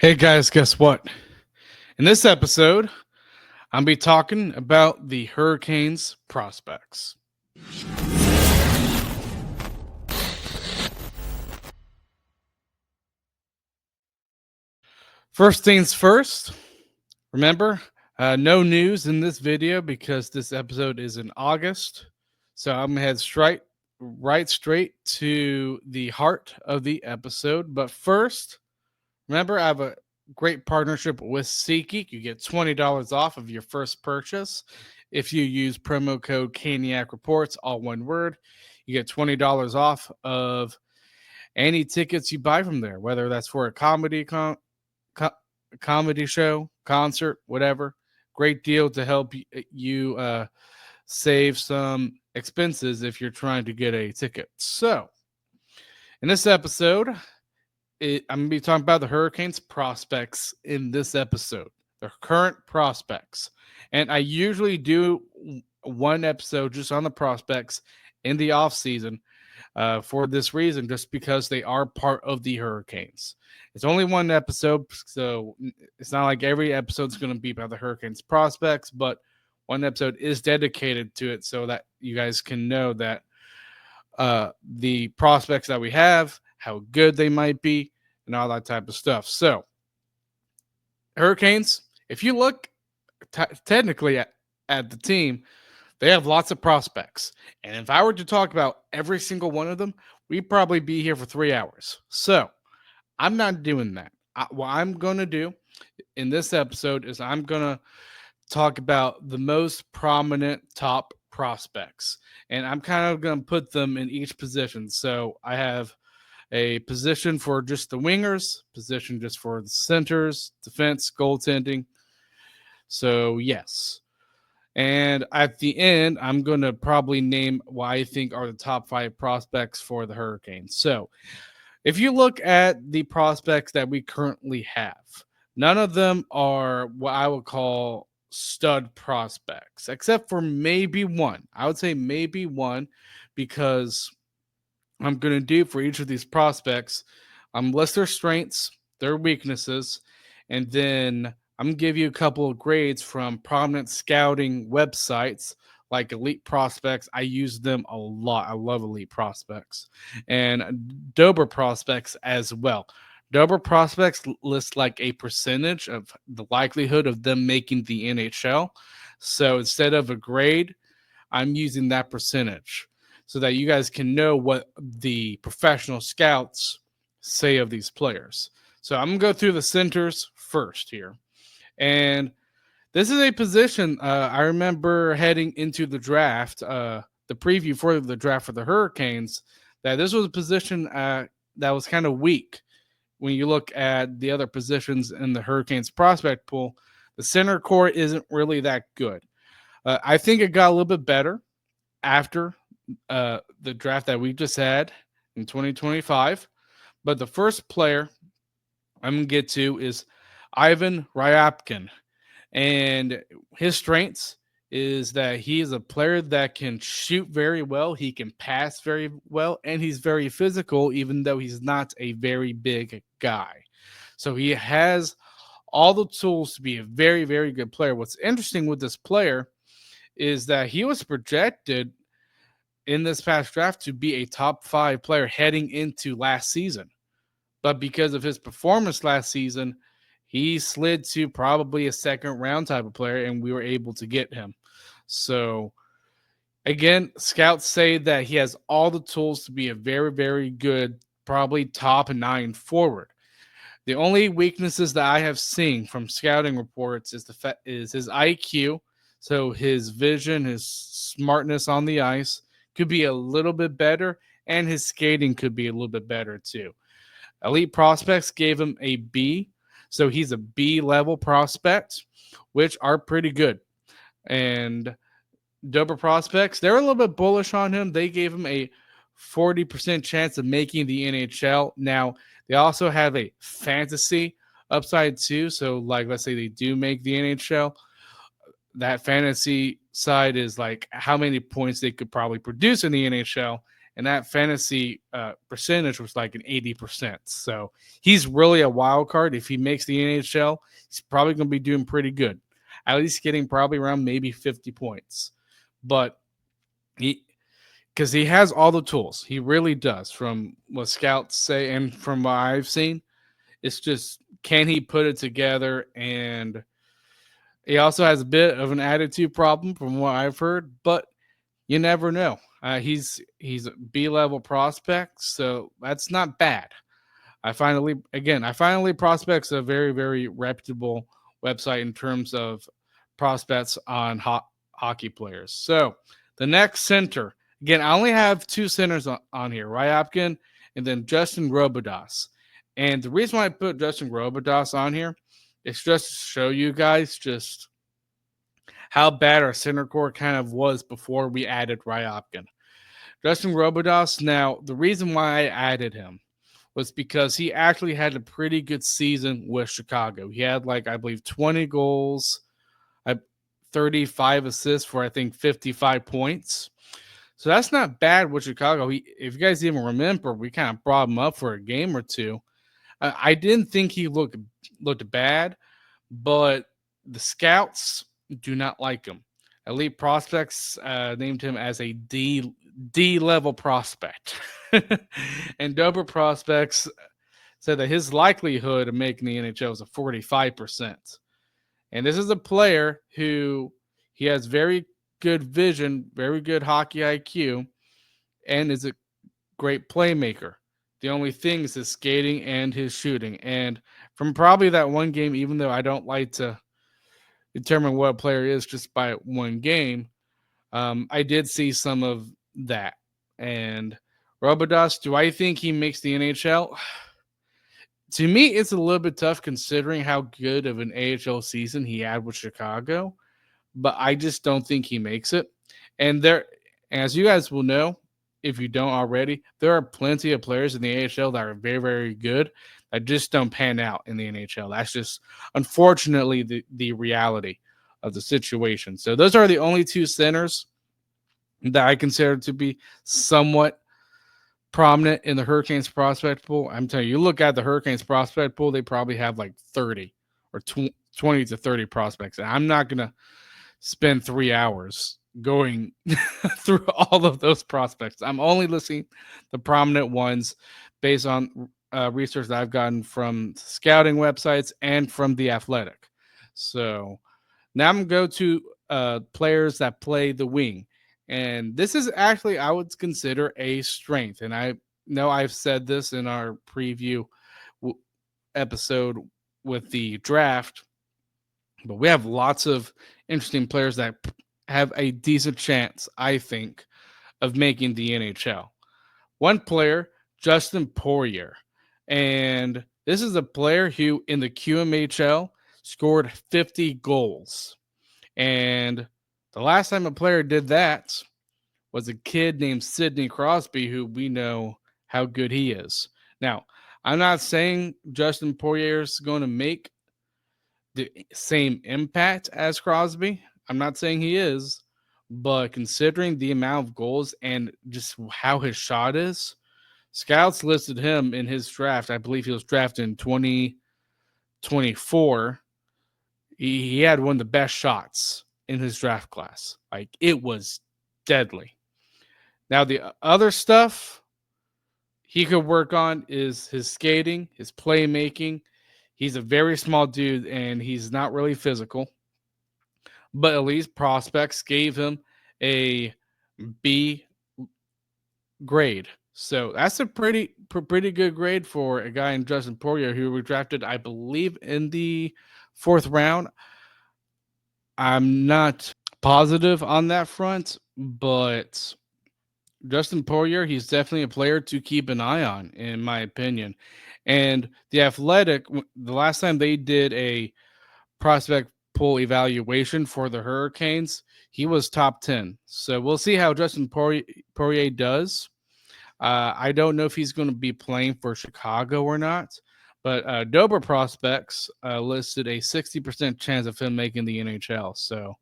Hey guys, guess what? In this episode, I'll be talking about the Hurricanes prospects. First things first, remember, no news in this video because this episode is in August. So I'm going to head straight to the heart of the episode. But first, remember, I have a great partnership with SeatGeek. You get $20 off of your first purchase. If you use promo code Caniac Reports, all one word, you get $20 off of any tickets you buy from there, whether that's for a comedy show, concert, whatever. Great deal to help you save some expenses if you're trying to get a ticket. So, in this episode, I'm going to be talking about the Hurricanes prospects in this episode, their current prospects. And I usually do one episode just on the prospects in the offseason for this reason, just because they are part of the Hurricanes. It's only one episode, so it's not like every episode's going to be about the Hurricanes prospects, but one episode is dedicated to it so that you guys can know that the prospects that we have, how good they might be, and all that type of stuff. So, Hurricanes, if you look technically at the team, they have lots of prospects. And if I were to talk about every single one of them, we'd probably be here for 3 hours. So, I'm not doing that. What I'm going to do in this episode is I'm going to talk about the most prominent top prospects. And I'm kind of going to put them in each position. So, I have a position for just the wingers, position just for the centers, defense, goaltending. So, yes. And at the end, I'm going to probably name what I think are the top 5 prospects for the Hurricanes. So, if you look at the prospects that we currently have, none of them are what I would call stud prospects, except for maybe one. I would say maybe one, because I'm going to do for each of these prospects, list their strengths, their weaknesses, and then I'm going to give you a couple of grades from prominent scouting websites like Elite Prospects. I use them a lot. I love Elite Prospects. And Dober Prospects as well. Dober Prospects lists like a percentage of the likelihood of them making the NHL. So instead of a grade, I'm using that percentage so that you guys can know what the professional scouts say of these players. So I'm going to go through the centers first here. And this is a position I remember heading into the draft, the preview for the draft for the Hurricanes, that this was a position that was kind of weak. When you look at the other positions in the Hurricanes prospect pool, the center core isn't really that good. I think it got a little bit better after the draft that we just had in 2025. But the first player I'm going to get to is Ivan Ryabkin. And his strengths is that he is a player that can shoot very well. He can pass very well. And he's very physical, even though he's not a very big guy. So he has all the tools to be a very, very good player. What's interesting with this player is that he was projected in this past draft to be a top 5 player heading into last season. But because of his performance last season, he slid to probably a second round type of player, and we were able to get him. So, again, scouts say that he has all the tools to be a very, very good, probably top 9 forward. The only weaknesses that I have seen from scouting reports is his IQ. So his vision, his smartness on the ice could be a little bit better, and his skating could be a little bit better too. Elite Prospects gave him a B, so he's a B level prospect, which are pretty good. And Dober Prospects, they're a little bit bullish on him. They gave him a 40% chance of making the NHL. Now, they also have a fantasy upside too. So, like, let's say they do make the NHL. That fantasy side is like how many points they could probably produce in the NHL. and that fantasy percentage was like an 80%. So he's really a wild card. If he makes the NHL, he's probably going to be doing pretty good, at least getting probably around maybe 50 points. But he, because he has all the tools, he really does. From what scouts say and from what I've seen, it's just can he put it together? And he also has a bit of an attitude problem, from what I've heard, but you never know. He's a B-level prospect, so that's not bad. I finally prospects a very very reputable website in terms of prospects on hockey players. So the next center, again, I only have two centers on here, Ryopkin and then Justin Robidas. And the reason why I put Justin Robidas on here is just to show you guys just how bad our center core kind of was before we added Ryopkin. Justin Robidas, now, the reason why I added him was because he actually had a pretty good season with Chicago. He had, like, I believe 20 goals, 35 assists for, I think, 55 points. So that's not bad with Chicago. If you guys even remember, we kind of brought him up for a game or two. I didn't think he looked bad, but the scouts do not like him. Elite Prospects named him as a D level prospect, and Dober Prospects said that his likelihood of making the NHL is a 45%. And this is a player who he has very good vision, very good hockey IQ, and is a great playmaker. The only thing is his skating and his shooting. And from probably that one game, even though I don't like to determine what a player is just by one game, I did see some of that. And Robidas, do I think he makes the NHL? To me, it's a little bit tough considering how good of an AHL season he had with Chicago, but I just don't think he makes it. And there, as you guys will know, if you don't already, there are plenty of players in the AHL that are very, very good that just don't pan out in the NHL. That's just unfortunately the reality of the situation. So those are the only two centers that I consider to be somewhat prominent in the Hurricanes prospect pool. I'm telling you, you look at the Hurricanes prospect pool, they probably have like 30 or 20 to 30 prospects. And I'm not going to spend 3 hours going through all of those prospects. I'm only listing the prominent ones based on research that I've gotten from scouting websites and from The Athletic. So now I'm going to go to players that play the wing. And this is actually, I would consider a strength. And I know I've said this in our preview episode with the draft, but we have lots of interesting players that have a decent chance, I think, of making the NHL. One player, Justin Poirier. And this is a player who in the QMHL scored 50 goals. And the last time a player did that was a kid named Sidney Crosby, who we know how good he is. Now, I'm not saying Justin Poirier is going to make the same impact as Crosby. I'm not saying he is, but considering the amount of goals and just how his shot is, scouts listed him in his draft. I believe he was drafted in 2024. He had one of the best shots in his draft class. Like, it was deadly. Now, the other stuff he could work on is his skating, his playmaking. He's a very small dude, and he's not really physical. But at least prospects gave him a B grade. So that's a pretty good grade for a guy in Justin Poirier who was drafted, I believe, in the 4th round. I'm not positive on that front, but Justin Poirier, he's definitely a player to keep an eye on, in my opinion. And the Athletic, the last time they did a prospect pool evaluation for the Hurricanes, he was top 10. So we'll see how Justin Poirier does. I don't know if he's going to be playing for Chicago or not, but Dober Prospects listed a 60% chance of him making the NHL. So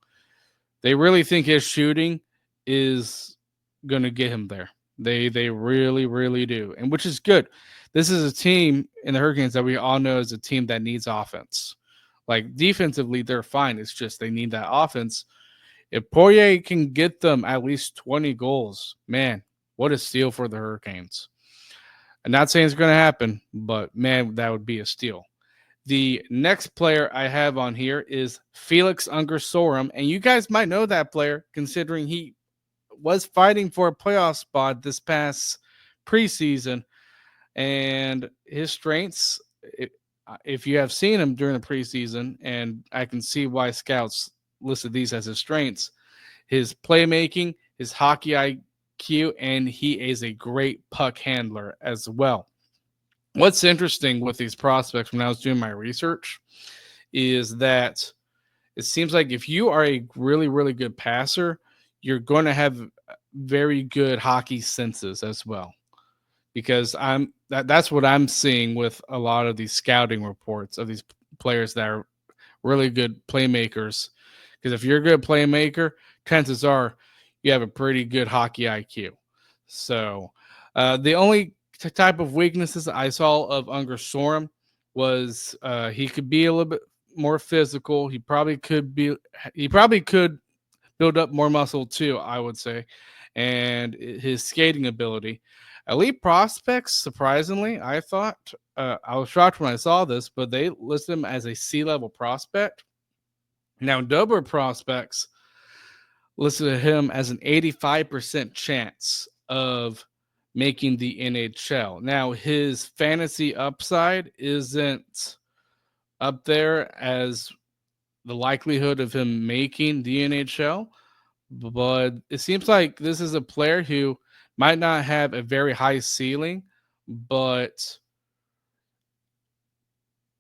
they really think his shooting is going to get him there. They really really do, and which is good. This is a team in the Hurricanes that we all know is a team that needs offense. Like defensively, they're fine. It's just they need that offense. If Poirier can get them at least 20 goals, man, what a steal for the Hurricanes. I'm not saying it's going to happen, but man, that would be a steal. The next player I have on here is Felix Ungersorum, and you guys might know that player considering he was fighting for a playoff spot this past preseason, and his strengths. If you have seen him during the preseason, and I can see why scouts listed these as his strengths, his playmaking, his hockey IQ, and he is a great puck handler as well. What's interesting with these prospects when I was doing my research is that it seems like if you are a really, really good passer, you're going to have very good hockey senses as well. Because that's what I'm seeing with a lot of these scouting reports of these players that are really good playmakers. Because if you're a good playmaker, chances are you have a pretty good hockey IQ. So the only type of weaknesses I saw of Ungersorum was he could be a little bit more physical. He probably could build up more muscle too, I would say, and his skating ability. Elite prospects, surprisingly, I thought I was shocked when I saw this, but they listed him as a C-level prospect. Now, Dober prospects listed him as an 85% chance of making the NHL. Now, his fantasy upside isn't up there as the likelihood of him making the NHL, but it seems like this is a player who might not have a very high ceiling, but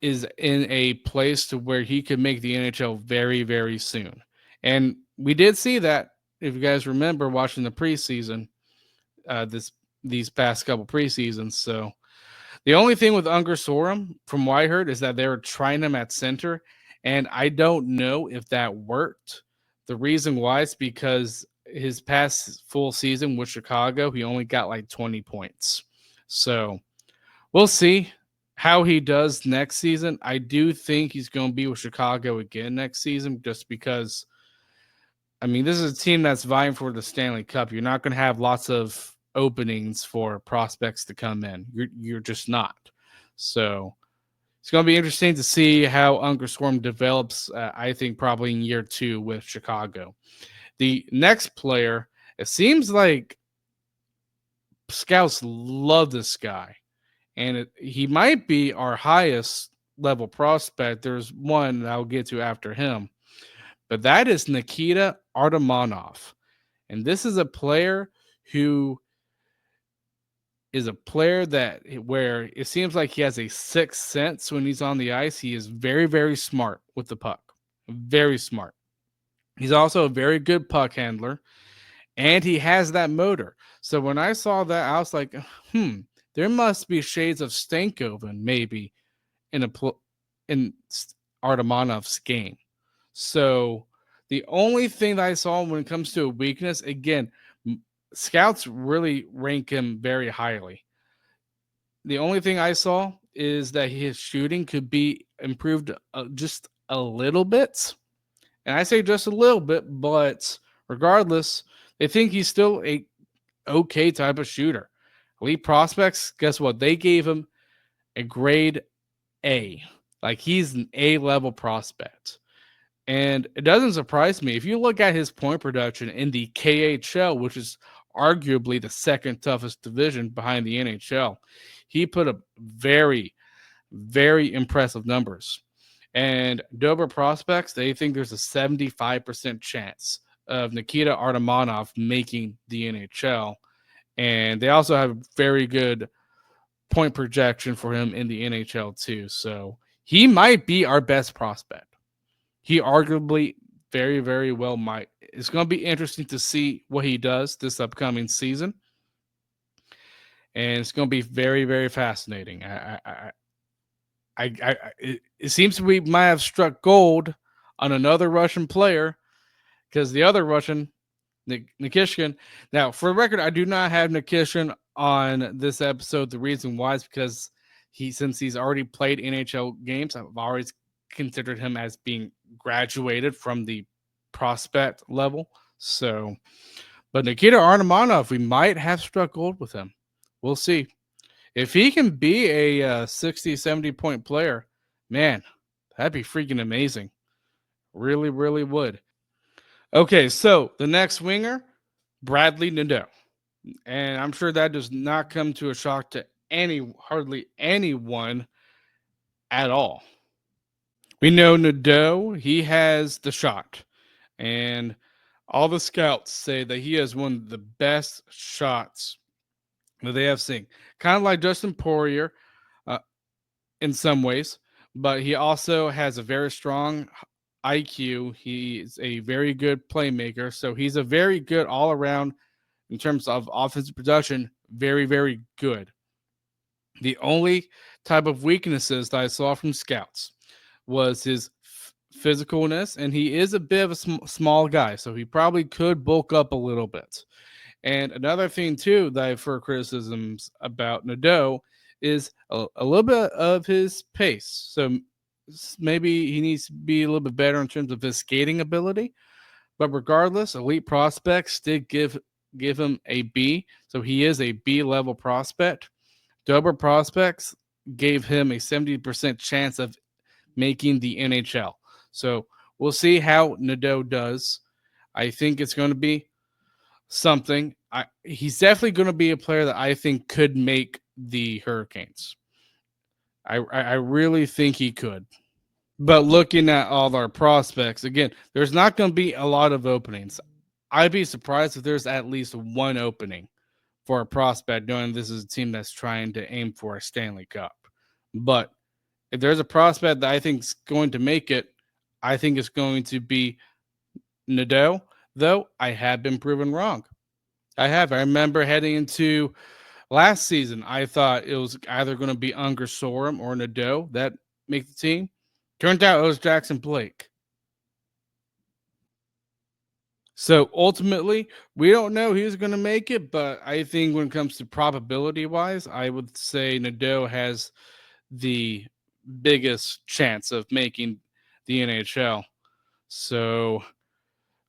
is in a place to where he could make the NHL very, very soon. And we did see that, if you guys remember watching the preseason, these past couple preseasons. So the only thing with Ungersorum, from what I heard, is that they were trying him at center, and I don't know if that worked. The reason why is because his past full season with Chicago, he only got like 20 points. So we'll see how he does next season. I do think he's going to be with Chicago again next season just because, I mean, this is a team that's vying for the Stanley Cup. You're not going to have lots of openings for prospects to come in. You're just not. So it's going to be interesting to see how Ungersorum develops, I think probably in year 2 with Chicago. The next player, it seems like scouts love this guy, and he might be our highest level prospect. There's one that I'll get to after him, but that is Nikita Artemonov. And this is a player who is a player that where it seems like he has a sixth sense when he's on the ice. He is very, very smart with the puck. Very smart. He's also a very good puck handler, and he has that motor. So when I saw that, I was like, there must be shades of Stankoven maybe in Artemonov's game. So the only thing that I saw when it comes to a weakness, again, scouts really rank him very highly. The only thing I saw is that his shooting could be improved just a little bit. And I say just a little bit, but regardless, they think he's still a okay type of shooter. Elite prospects, guess what? They gave him a grade A. Like he's an A-level prospect. And it doesn't surprise me. If you look at his point production in the KHL, which is arguably the second toughest division behind the NHL, he put up very, very impressive numbers. And Dober prospects, they think there's a 75% chance of Nikita Artemonov making the NHL. And they also have very good point projection for him in the NHL too. So he might be our best prospect. He arguably very, very well might. It's going to be interesting to see what he does this upcoming season. And it's going to be very, very fascinating. It seems we might have struck gold on another Russian player because the other Russian Nikishkin. Now, for the record, I do not have Nikishkin on this episode. The reason why is because since he's already played NHL games, I've always considered him as being graduated from the prospect level. So, but Nikita Arnamonov, we might have struck gold with him. We'll see. If he can be a 60, 70 point player, man, that'd be freaking amazing. Really, really would. Okay, so the next winger, Bradley Nadeau. And I'm sure that does not come to a shock to hardly anyone at all. We know Nadeau, he has the shot. And all the scouts say that he has one of the best shots that they have seen. Kind of like Justin Poirier in some ways, but he also has a very strong IQ. He's a very good playmaker. So he's a very good all around in terms of offensive production, very, very good. The only type of weaknesses that I saw from scouts was his physicalness, and he is a bit of a small guy, so he probably could bulk up a little bit. And another thing, too, that I've heard criticisms about Nadeau is a little bit of his pace. So maybe he needs to be a little bit better in terms of his skating ability. But regardless, Elite Prospects did give him a B, so he is a B level prospect. Dober Prospects gave him a 70% chance of making the NHL. So we'll see how Nadeau does. I think it's going to be something. He's definitely going to be a player that I think could make the Hurricanes. I really think he could. But looking at all our prospects, again, there's not going to be a lot of openings. I'd be surprised if there's at least one opening for a prospect, knowing this is a team that's trying to aim for a Stanley Cup. But if there's a prospect that I think is going to make it, I think it's going to be Nadeau, though I have been proven wrong. I have. I remember heading into last season, I thought it was either going to be Unger Sorum or Nadeau that make the team. Turned out it was Jackson Blake. So ultimately, we don't know who's going to make it, but I think when it comes to probability wise, I would say Nadeau has the biggest chance of making the NHL. So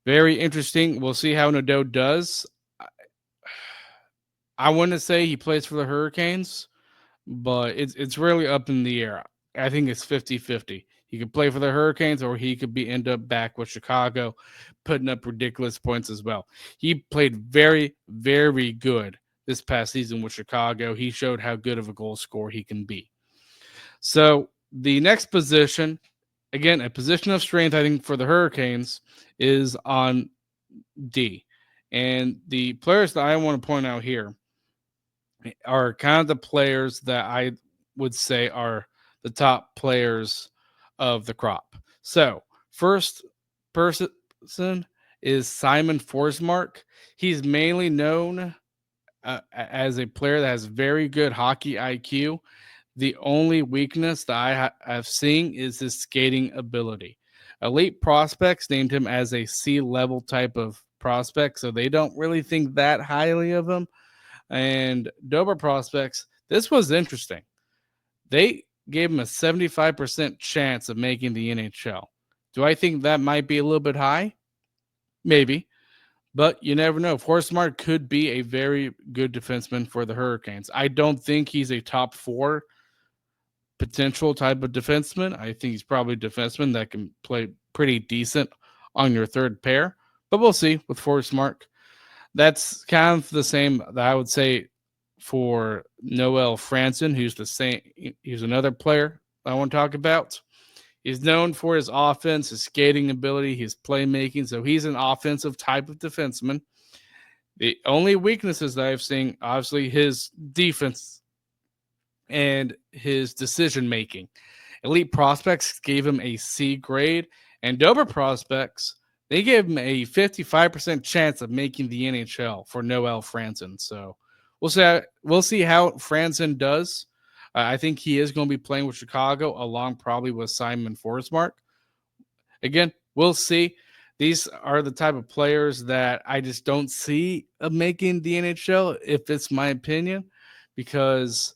very interesting. We'll see how Nadeau does. I want to say he plays for the Hurricanes, but it's really up in the air. I think it's 50-50. He could play for the Hurricanes or he could end up back with Chicago, putting up ridiculous points as well. He played very, very good this past season with Chicago. He showed how good of a goal scorer he can be. So the next position, again, a position of strength, I think, for the Hurricanes is on D. And the players that I want to point out here are kind of the players that I would say are the top players of the crop. So, first person is Simon Forsmark. He's mainly known as a player that has very good hockey IQ. The only weakness that I have seen is his skating ability. Elite Prospects named him as a C-level type of prospect, so they don't really think that highly of him. And Dober Prospects, this was interesting. They gave him a 75% chance of making the NHL. Do I think that might be a little bit high? Maybe. But you never know. Forsmark could be a very good defenseman for the Hurricanes. I don't think he's a top 4 potential type of defenseman. I think he's probably a defenseman that can play pretty decent on your third pair. But we'll see with Forsmark. That's kind of the same that I would say for Noel Franzen, who's the same. He's another player I want to talk about. He's known for his offense, his skating ability, his playmaking. So he's an offensive type of defenseman. The only weaknesses that I've seen, obviously, his defense and his decision making. Elite Prospects gave him a C grade, and Dober Prospects, they gave him a 55% chance of making the NHL for Noel Franzen. So we'll see how Franzen does. I think he is going to be playing with Chicago along probably with Simon Forsmark. Again, we'll see. these are the type of players that I just don't see making the NHL, if it's my opinion, because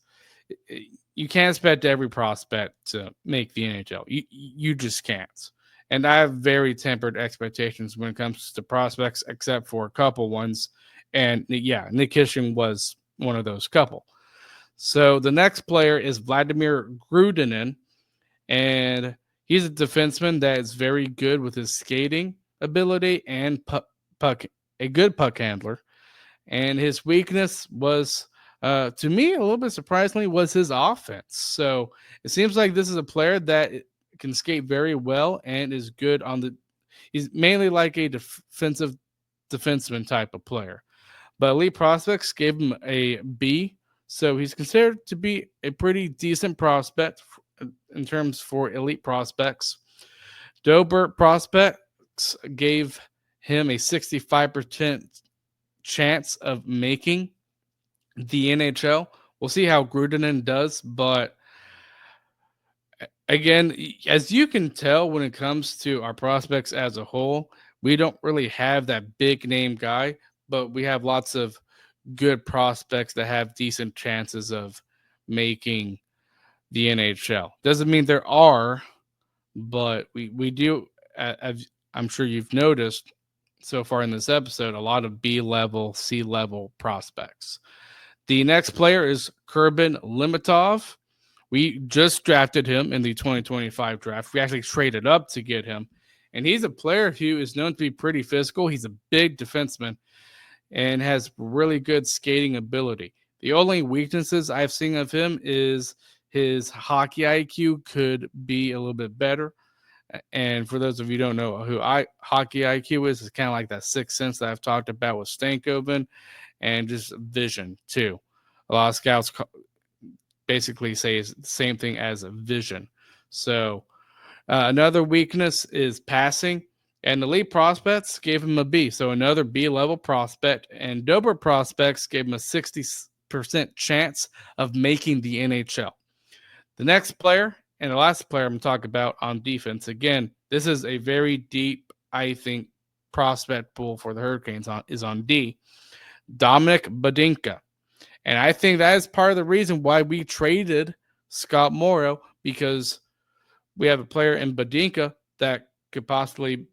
you can't expect every prospect to make the NHL. You just can't. And I have very tempered expectations when it comes to prospects, except for a couple ones. And yeah, Nick Kishing was one of those couple. So the next player is Vladimir Grudinin, and he's a defenseman that is very good with his skating ability and puck, a good puck handler. And his weakness was, to me, a little bit surprisingly, was his offense. So it seems like this is a player that can skate very well and is good on the. He's mainly like a defensive defenseman type of player. But Elite Prospects gave him a B, so he's considered to be a pretty decent prospect in terms for Elite Prospects. Dobert Prospects gave him a 65% chance of making the NHL. We'll see how Grudinin does, but again, as you can tell, when it comes to our prospects as a whole, we don't really have that big name guy, but we have lots of good prospects that have decent chances of making the NHL. Doesn't mean there are, but we do. I'm sure you've noticed so far in this episode, a lot of B level, C level prospects. The next player is Kurbin Limitov. We just drafted him in the 2025 draft. We actually traded up to get him. And he's a player who is known to be pretty physical. He's a big defenseman and has really good skating ability. The only weaknesses I've seen of him is his hockey IQ could be a little bit better. And for those of you who don't know who hockey IQ is, it's kind of like that sixth sense that I've talked about with Stankoven, and just vision too. A lot of scouts basically say it's the same thing as a vision. So another weakness is passing, and the lead prospects gave him a B, so another B level prospect. And Dober prospects gave him a 60% chance of making the NHL. The next player and the last player I'm going to talk about on defense. Again, this is a very deep, I think, prospect pool for the Hurricanes is on D. Dominic Badinka. And I think that is part of the reason why we traded Scott Morrow, because we have a player in Badinka that could possibly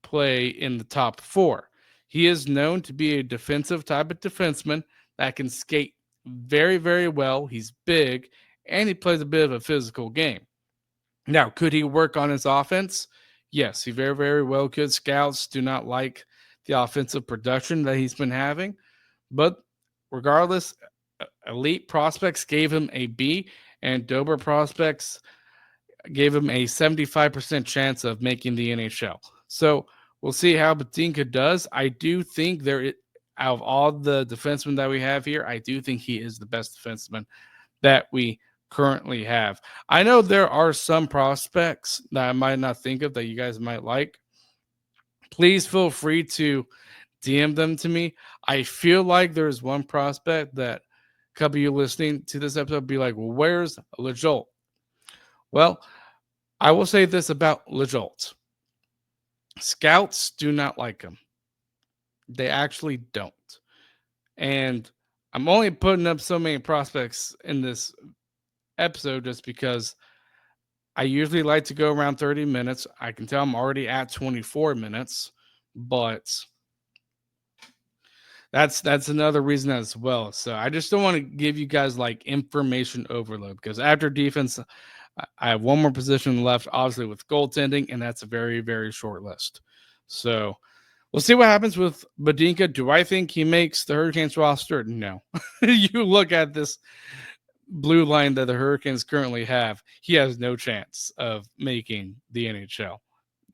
play in the top four. He is known to be a defensive type of defenseman that can skate very, very well. He's big, and he plays a bit of a physical game. Now, could he work on his offense? Yes, he very, very well could. Scouts do not like the offensive production that he's been having, but regardless, Elite Prospects gave him a B, and Dober Prospects gave him a 75% chance of making the NHL. So we'll see how Batinka does. I do think out of all the defensemen that we have here, I do think he is the best defenseman that we currently have. I know there are some prospects that I might not think of that you guys might like. Please feel free to DM them to me. I feel like there's one prospect that a couple of you listening to this episode be like, well, where's LeJolt? Well, I will say this about LeJolt. Scouts do not like him. They actually don't. And I'm only putting up so many prospects in this episode just because I usually like to go around 30 minutes. I can tell I'm already at 24 minutes, but that's another reason as well. So I just don't want to give you guys like information overload, because after defense, I have one more position left, obviously with goaltending, and that's a very, very short list. So we'll see what happens with Badinka. Do I think he makes the Hurricanes roster? No. You look at this blue line that the Hurricanes currently have, he has no chance of making the NHL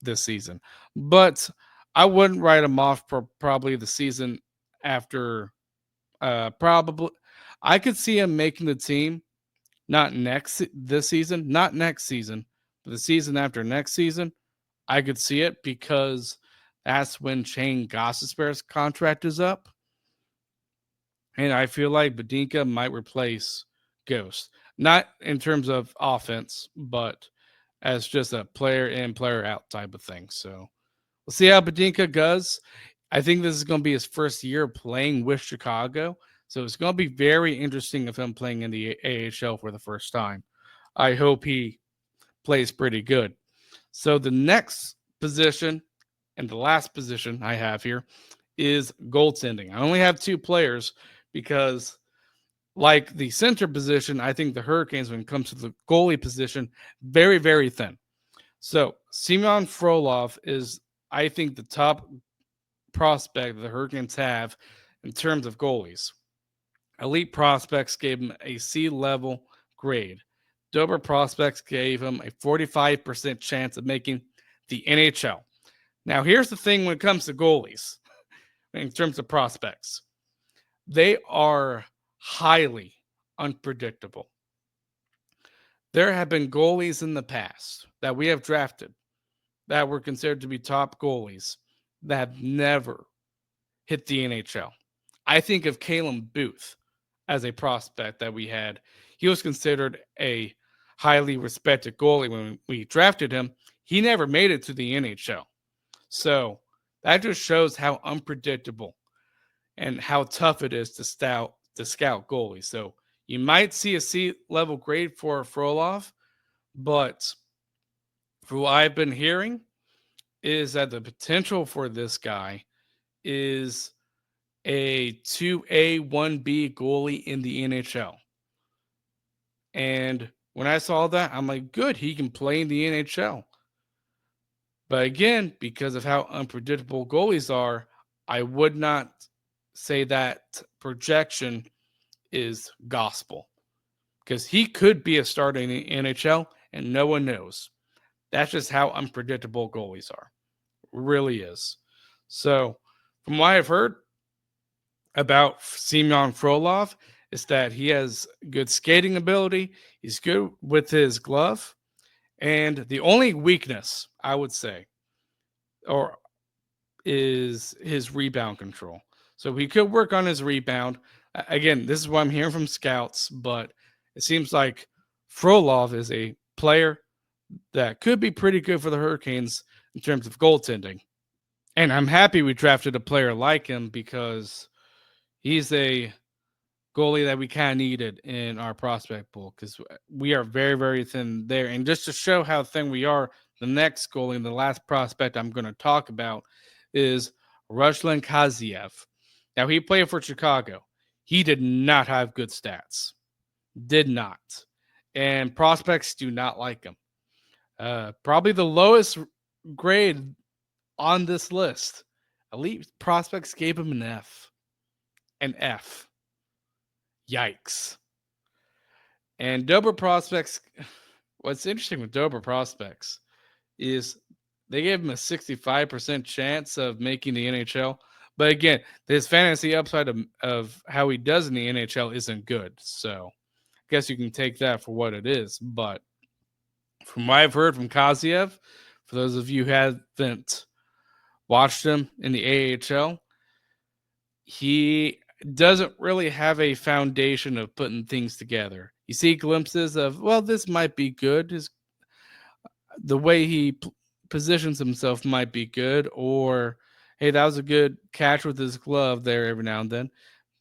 this season. But I wouldn't write him off for probably the season after. Probably, I could see him making the team. Not this season, not next season, but the season after next season. I could see it because that's when Shane Gostisbehere's contract is up. And I feel like Badinka might replace Ghost. Not in terms of offense, but as just a player in, player out type of thing. So We'll see how Badinka goes. I think this is going to be his first year playing with Chicago. So it's going to be very interesting of him playing in the AHL for the first time. I hope he plays pretty good. So the next position and the last position I have here is goaltending. I only have two players because, like the center position, I think the Hurricanes, when it comes to the goalie position, very, very thin. So Semyon Frolov is, I think, the top prospect the Hurricanes have in terms of goalies. Elite Prospects gave him a C level grade. Dober Prospects gave him a 45% chance of making the NHL. Now, here's the thing when it comes to goalies, in terms of prospects, they are highly unpredictable. There have been goalies in the past that we have drafted that were considered to be top goalies that have never hit the NHL. I think of Caleb Booth as a prospect that we had. He was considered a highly respected goalie when we drafted him. He never made it to the NHL. So that just shows how unpredictable and how tough it is to scout goalies. So you might see a C level grade for Frolov, but for what I've been hearing is that the potential for this guy is a 2A, 1B goalie in the NHL. And when I saw that, I'm like, good, he can play in the NHL. But again, because of how unpredictable goalies are, I would not say that projection is gospel because he could be a starter in the NHL and no one knows. That's just how unpredictable goalies are. Really is. So, from what I've heard about Semyon Frolov, is that he has good skating ability. He's good with his glove. And the only weakness, I would say, or is his rebound control. So he could work on his rebound. Again, this is what I'm hearing from scouts, but it seems like Frolov is a player that could be pretty good for the Hurricanes in terms of goaltending. And I'm happy we drafted a player like him because he's a goalie that we kind of needed in our prospect pool because we are very, very thin there. And just to show how thin we are, the next goalie and the last prospect I'm going to talk about is Ruslan Kaziev. Now, he played for Chicago. He did not have good stats. Did not. And prospects do not like him. Probably the lowest grade on this list. Elite prospects gave him an F. An F. Yikes. And Dober prospects, what's interesting with Dober prospects is they gave him a 65% chance of making the NHL. But again, his fantasy upside of how he does in the NHL isn't good. So I guess you can take that for what it is. But from what I've heard from Kaziev, for those of you who haven't watched him in the AHL, he doesn't really have a foundation of putting things together. You see glimpses of, well, this might be good. The way he positions himself might be good, or hey, that was a good catch with his glove there every now and then.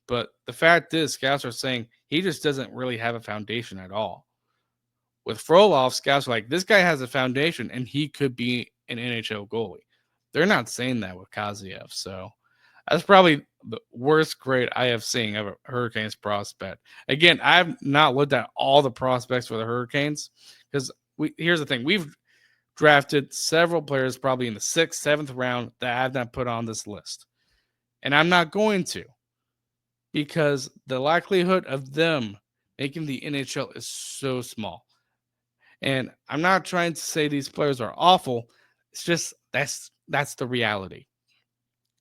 But the fact is, scouts are saying he just doesn't really have a foundation at all. With Frolov, scouts are like, this guy has a foundation and he could be an NHL goalie. They're not saying that with Kaziev. So that's probably the worst grade I have seen of a Hurricanes prospect. Again, I've not looked at all the prospects for the Hurricanes because here's the thing. We've drafted several players probably in the 6th, 7th round that I have not put on this list. And I'm not going to because the likelihood of them making the NHL is so small. And I'm not trying to say these players are awful. It's just that's the reality.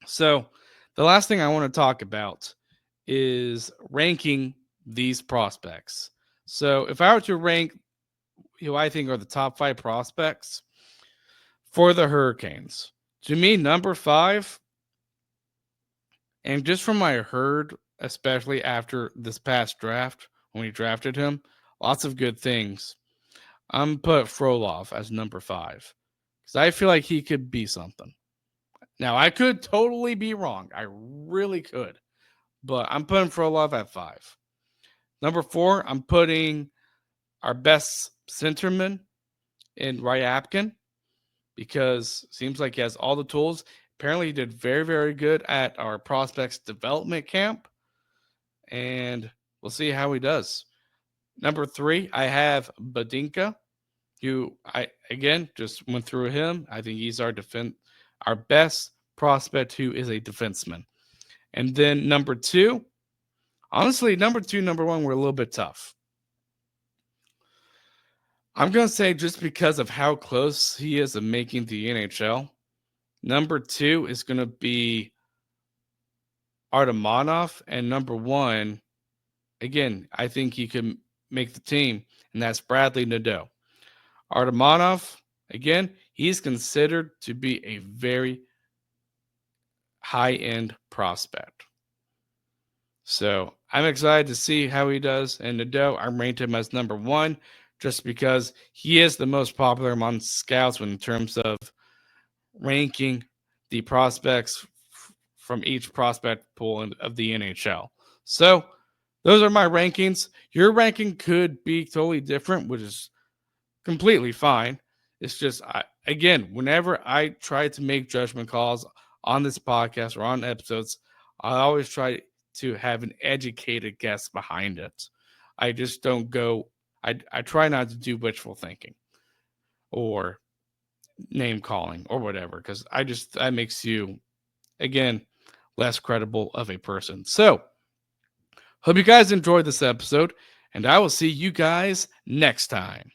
So the last thing I want to talk about is ranking these prospects. So if I were to rank who I think are the top 5 prospects for the Hurricanes, to me, number 5, and just from what I heard, especially after this past draft, when we drafted him, lots of good things. I'm put Frolov as number 5 because I feel like he could be something. Now, I could totally be wrong. I really could. But I'm putting Frolov at 5. Number 4, I'm putting our best centerman in Ryabkin because it seems like he has all the tools. Apparently, he did very, very good at our prospects development camp, and we'll see how he does. Number 3, I have Badinka, who I again just went through him. I think he's our best prospect who is a defenseman. And then number 2, honestly, number 2, number 1 were a little bit tough. I'm going to say just because of how close he is of making the NHL, number 2 is going to be Artemonov. And number 1, again, I think he can make the team, and that's Bradley Nadeau. Artemonov, again, he's considered to be a very high-end prospect. So I'm excited to see how he does. And Nadeau, I ranked him as number 1 just because he is the most popular among scouts in terms of ranking the prospects from each prospect pool of the NHL. So those are my rankings. Your ranking could be totally different, which is completely fine. It's just, again, whenever I try to make judgment calls on this podcast or on episodes, I always try to have an educated guess behind it. I just don't go, I try not to do wishful thinking or name calling or whatever, because that makes you, again, less credible of a person. So, hope you guys enjoyed this episode, and I will see you guys next time.